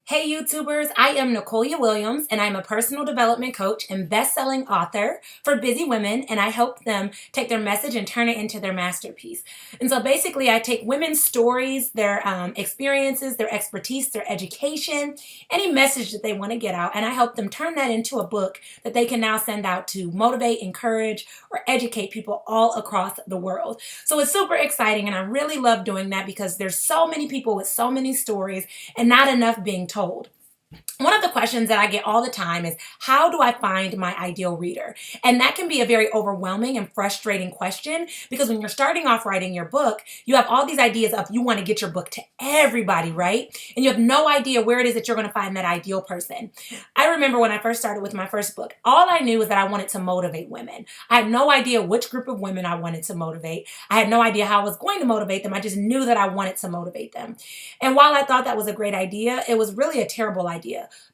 Hey YouTubers, I am Nicolia Williams and I'm a personal development coach and best-selling author for busy women, and I help them take their message and turn it into their masterpiece. And so basically I take women's stories, their experiences, their expertise, their education, any message that they want to get out, and I help them turn that into a book that they can now send out to motivate, encourage, or educate people all across the world. So it's super exciting and I really love doing that because there's so many people with so many stories and not enough being told. One of the questions that I get all the time is, how do I find my ideal reader? And that can be a very overwhelming and frustrating question because when you're starting off writing your book, you have all these ideas of you want to get your book to everybody, right? And you have no idea where it is that you're going to find that ideal person. I remember when I first started with my first book, all I knew was that I wanted to motivate women. I had no idea which group of women I wanted to motivate. I had no idea how I was going to motivate them. I just knew that I wanted to motivate them. And while I thought that was a great idea, it was really a terrible idea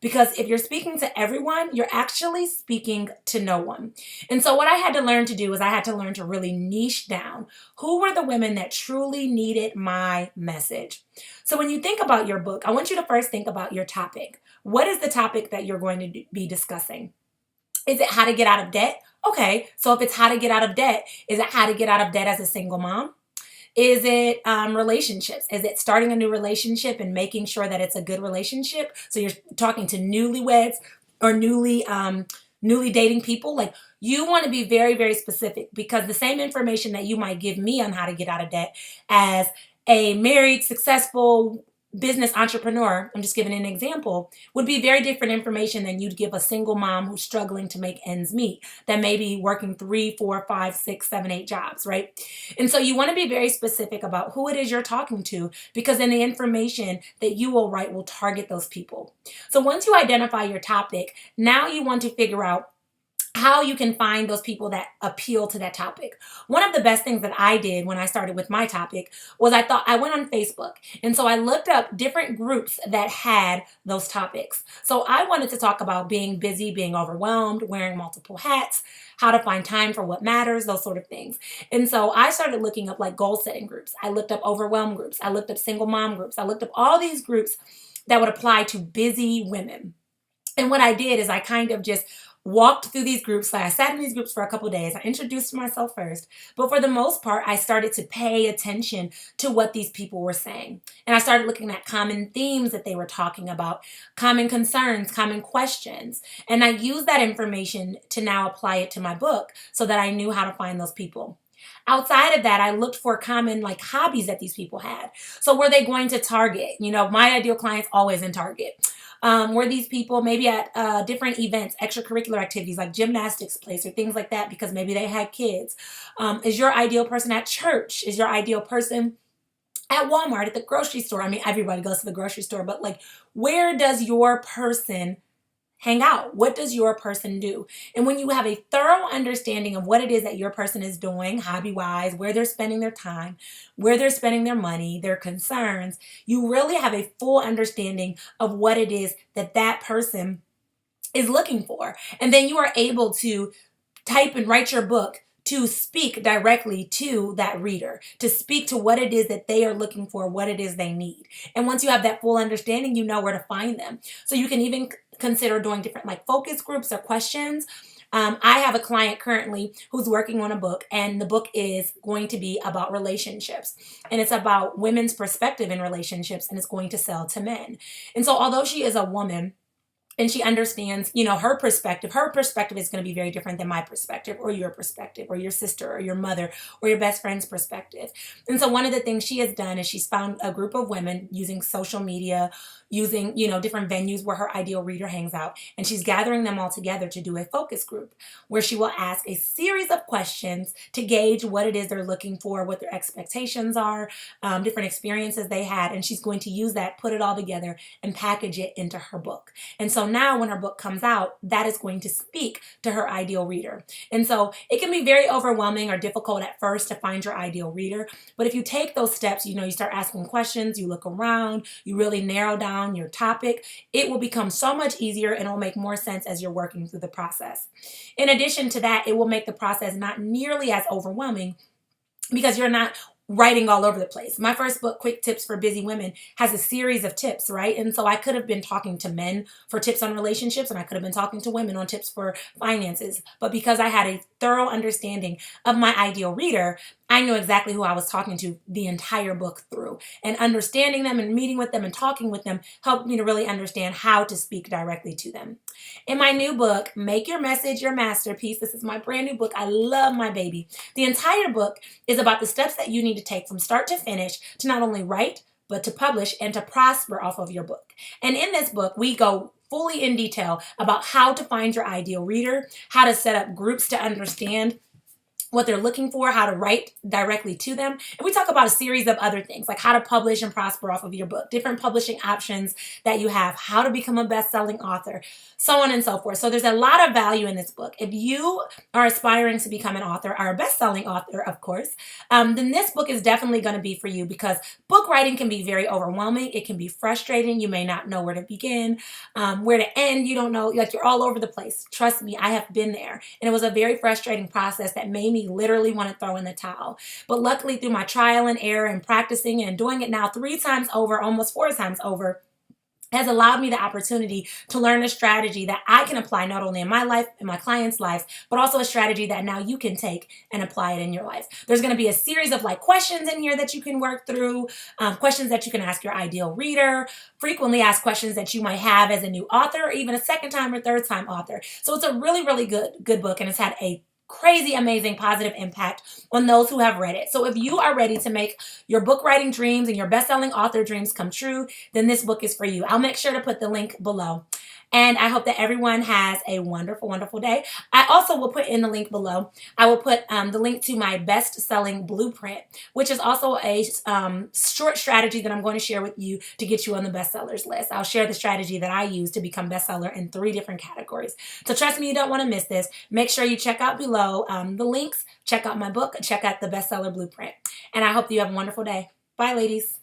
because if you're speaking to everyone, you're actually speaking to no one. And so what I had to learn to do is I had to learn to really niche down who were the women that truly needed my message. So when you think about your book, I want you to first think about your topic. What is the topic that you're going to be discussing? Is it how to get out of debt? Okay, so if it's how to get out of debt, is it how to get out of debt as a single mom? Is it relationships? Is it starting a new relationship and making sure that it's a good relationship? So you're talking to newlyweds or newly dating people. Like, you want to be very, very specific because the same information that you might give me on how to get out of debt as a married, successful business entrepreneur, I'm just giving an example, would be very different information than you'd give a single mom who's struggling to make ends meet, that may be working 3, 4, 5, 6, 7, 8 jobs, right? And so you want to be very specific about who it is you're talking to because then the information that you will write will target those people. So once you identify your topic, now you want to figure out how you can find those people that appeal to that topic. One of the best things that I did when I started with my topic was I went on Facebook. And so I looked up different groups that had those topics. So I wanted to talk about being busy, being overwhelmed, wearing multiple hats, how to find time for what matters, those sort of things. And so I started looking up like goal setting groups. I looked up overwhelmed groups. I looked up single mom groups. I looked up all these groups that would apply to busy women. And what I did is I kind of just walked through these groups. Like, I sat in these groups for a couple of days. I introduced myself first, but for the most part, I started to pay attention to what these people were saying. And I started looking at common themes that they were talking about, common concerns, common questions. And I used that information to now apply it to my book so that I knew how to find those people. Outside of that, I looked for common like hobbies that these people had. So were they going to Target? You know, my ideal client's always in Target. Were these people maybe at different events, extracurricular activities like gymnastics place or things like that because maybe they had kids? Is your ideal person at church? Is your ideal person at Walmart, at the grocery store? I mean, everybody goes to the grocery store, but like, where does your person hang out? What does your person do? And when you have a thorough understanding of what it is that your person is doing, hobby-wise, where they're spending their time, where they're spending their money, their concerns, you really have a full understanding of what it is that that person is looking for. And then you are able to type and write your book to speak directly to that reader, to speak to what it is that they are looking for, what it is they need. And once you have that full understanding, you know where to find them. So you can even consider doing different like focus groups or questions. I have a client currently who's working on a book, and the book is going to be about relationships, and it's about women's perspective in relationships, and it's going to sell to men. And so although she is a woman, and she understands, you know, her perspective is going to be very different than my perspective or your sister or your mother or your best friend's perspective. And so one of the things she has done is she's found a group of women using social media, using, you know, different venues where her ideal reader hangs out. And she's gathering them all together to do a focus group where she will ask a series of questions to gauge what it is they're looking for, what their expectations are, different experiences they had. And she's going to use that, put it all together and package it into her book. And so now when her book comes out, that is going to speak to her ideal reader. And so it can be very overwhelming or difficult at first to find your ideal reader. But if you take those steps, you know, you start asking questions, you look around, you really narrow down your topic, it will become so much easier and it will make more sense as you're working through the process. In addition to that, it will make the process not nearly as overwhelming because you're not writing all over the place. My first book, Quick Tips for Busy Women, has a series of tips, right? And so I could have been talking to men for tips on relationships, and I could have been talking to women on tips for finances. But because I had a thorough understanding of my ideal reader, I knew exactly who I was talking to the entire book through. And understanding them and meeting with them and talking with them helped me to really understand how to speak directly to them. In my new book, Make Your Message Your Masterpiece, this is my brand new book. I love my baby. The entire book is about the steps that you need to take from start to finish to not only write, but to publish and to prosper off of your book. And in this book, we go fully in detail about how to find your ideal reader, how to set up groups to understand what they're looking for, how to write directly to them. And we talk about a series of other things, like how to publish and prosper off of your book, different publishing options that you have, how to become a best-selling author, so on and so forth. So there's a lot of value in this book. If you are aspiring to become an author, or a best-selling author, of course, then this book is definitely going to be for you, because book writing can be very overwhelming. It can be frustrating. You may not know where to begin, where to end. You don't know, like you're all over the place. Trust me, I have been there. And it was a very frustrating process that made me literally want to throw in the towel. But luckily, through my trial and error and practicing and doing it now 3 times over, almost 4 times over, has allowed me the opportunity to learn a strategy that I can apply not only in my life, in my clients' life, but also a strategy that now you can take and apply it in your life. There's going to be a series of like questions in here that you can work through, questions that you can ask your ideal reader, frequently asked questions that you might have as a new author, or even a second time or third time author. So it's a really, really good book, and it's had a crazy, amazing, positive impact on those who have read it. So if you are ready to make your book writing dreams and your best-selling author dreams come true, then this book is for you. I'll make sure to put the link below. And I hope that everyone has a wonderful, wonderful day. I also will put in the link below. I will put the link to my best-selling blueprint, which is also a short strategy that I'm going to share with you to get you on the bestsellers list. I'll share the strategy that I use to become bestseller in 3 different categories. So trust me, you don't want to miss this. Make sure you check out below the links, check out my book, check out the bestseller blueprint. And I hope that you have a wonderful day. Bye, ladies.